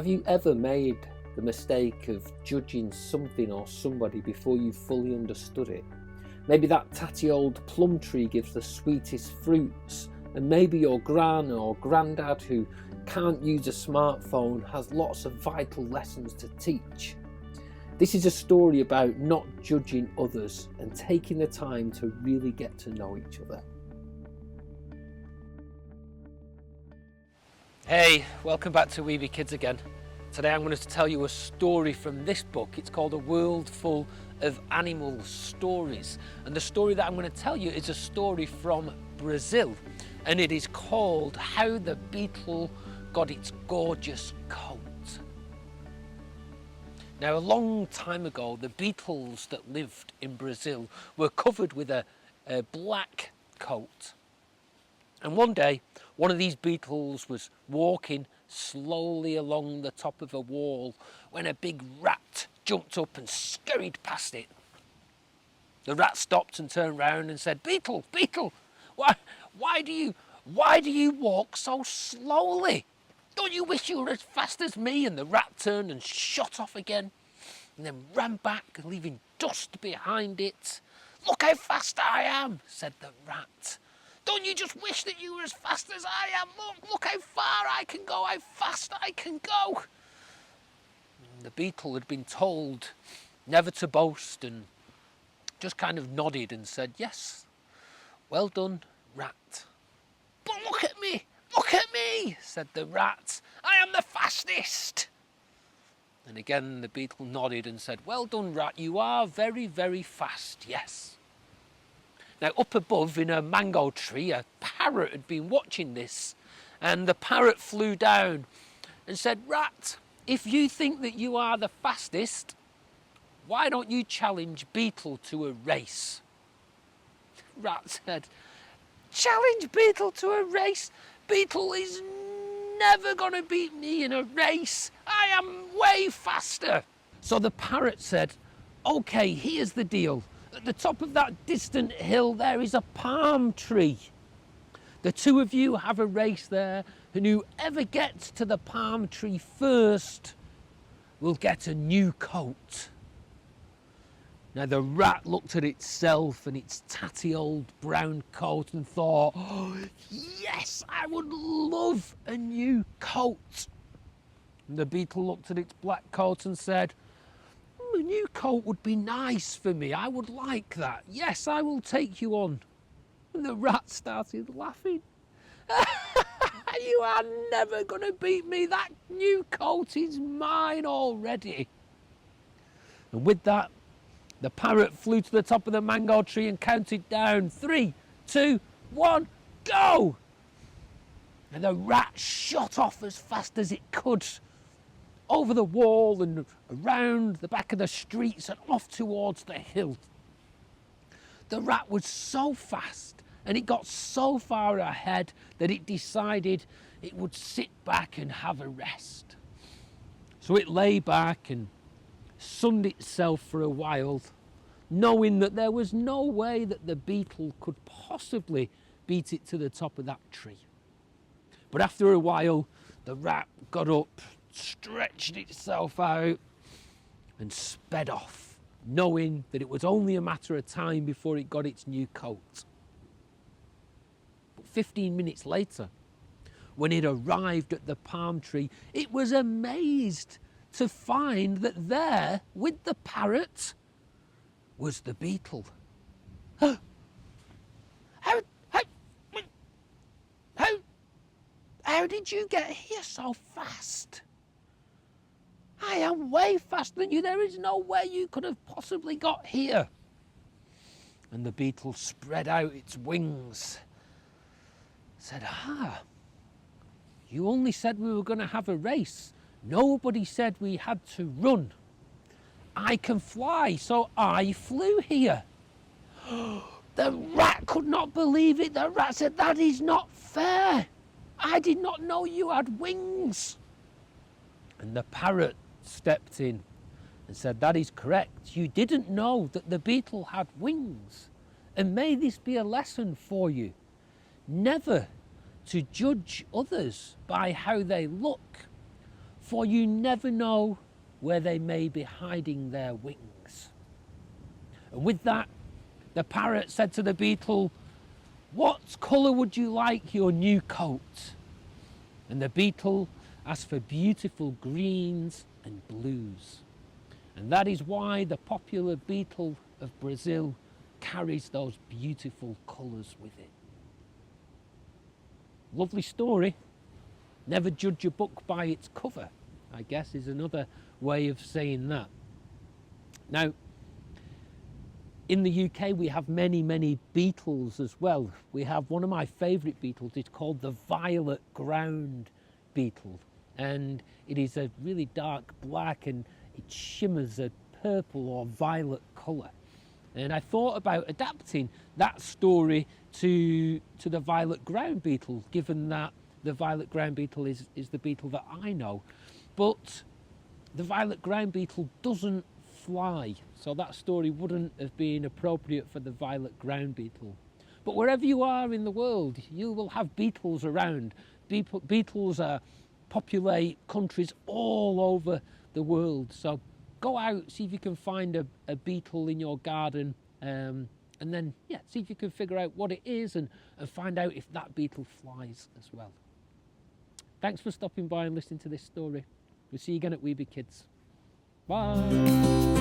Have you ever made the mistake of judging something or somebody before you fully understood it? Maybe that tatty old plum tree gives the sweetest fruits, and maybe your Gran or Grandad, who can't use a smartphone, has lots of vital lessons to teach. This is a story about not judging others and taking the time to really get to know each other. Hey, welcome back to Weeby Kids again. Today I'm going to tell you a story from this book. It's called A World Full of Animal Stories. And the story that I'm going to tell you is a story from Brazil. And it is called How the Beetle Got Its Gorgeous Coat. Now, a long time ago, the beetles that lived in Brazil were covered with a black coat. And one day, one of these beetles was walking slowly along the top of a wall when a big rat jumped up and scurried past it. The rat stopped and turned round and said, "Beetle, Beetle, why do you walk so slowly? Don't you wish you were as fast as me?" And the rat turned and shot off again and then ran back, leaving dust behind it. "Look how fast I am," said the rat. "Don't you just wish that you were as fast as I am? Look how far I can go, how fast I can go." And the beetle had been told never to boast and just kind of nodded and said, "Yes, well done, rat." "But look at me, said the rat. "I am the fastest." And again the beetle nodded and said, "Well done, rat, you are very, very fast, yes." Now, up above in a mango tree, a parrot had been watching this, and the parrot flew down and said, "Rat, if you think that you are the fastest, why don't you challenge Beetle to a race?" Rat said, "Challenge Beetle to a race? Beetle is never going to beat me in a race. I am way faster." So the parrot said, "Okay, here's the deal. At the top of that distant hill, there is a palm tree. The two of you have a race there, and whoever gets to the palm tree first will get a new coat." Now the rat looked at itself and its tatty old brown coat and thought, "Oh, yes, I would love a new coat." And the beetle looked at its black coat and said, "A new coat would be nice for me. I would like that. Yes, I will take you on." And the rat started laughing. "You are never going to beat me. That new coat is mine already." And with that, the parrot flew to the top of the mango tree and counted down 3, 2, 1, go! And the rat shot off as fast as it could, over the wall and around the back of the streets and off towards the hill. The rat was so fast and it got so far ahead that it decided it would sit back and have a rest. So it lay back and sunned itself for a while, knowing that there was no way that the beetle could possibly beat it to the top of that tree. But after a while, the rat got up, stretched itself out and sped off, knowing that it was only a matter of time before it got its new coat. But 15 minutes later, when it arrived at the palm tree, it was amazed to find that there, with the parrot, was the beetle. How did you get here so fast? I am way faster than you. There is no way you could have possibly got here." And the beetle spread out its wings, said, "You only said we were going to have a race. Nobody said we had to run. I can fly, so I flew here." The rat could not believe it. The rat said, "That is not fair. I did not know you had wings." And the parrot stepped in and said, "That is correct. You didn't know that the beetle had wings. And may this be a lesson for you. Never to judge others by how they look. for you never know where they may be hiding their wings. And with that, the parrot said to the beetle, what colour would you like your new coat? And the beetle asked for beautiful greens and blues. And that is why the popular beetle of Brazil carries those beautiful colours with it. Lovely story. Never judge a book by its cover, I guess, is another way of saying that. Now, in the UK, we have many, many beetles as well. We have one of my favourite beetles. It's called the violet ground beetle. And it is a really dark black and it shimmers a purple or violet colour. And I thought about adapting that story to the violet ground beetle, given that the violet ground beetle is the beetle that I know. But the violet ground beetle doesn't fly, so that story wouldn't have been appropriate for the violet ground beetle. But wherever you are in the world, you will have beetles around. Beetles populate countries all over the world. So go out, see if you can find a beetle in your garden, and then see if you can figure out what it is and find out if that beetle flies as well. Thanks for stopping by and listening to this story. We'll see you again at We Be Kids. Bye.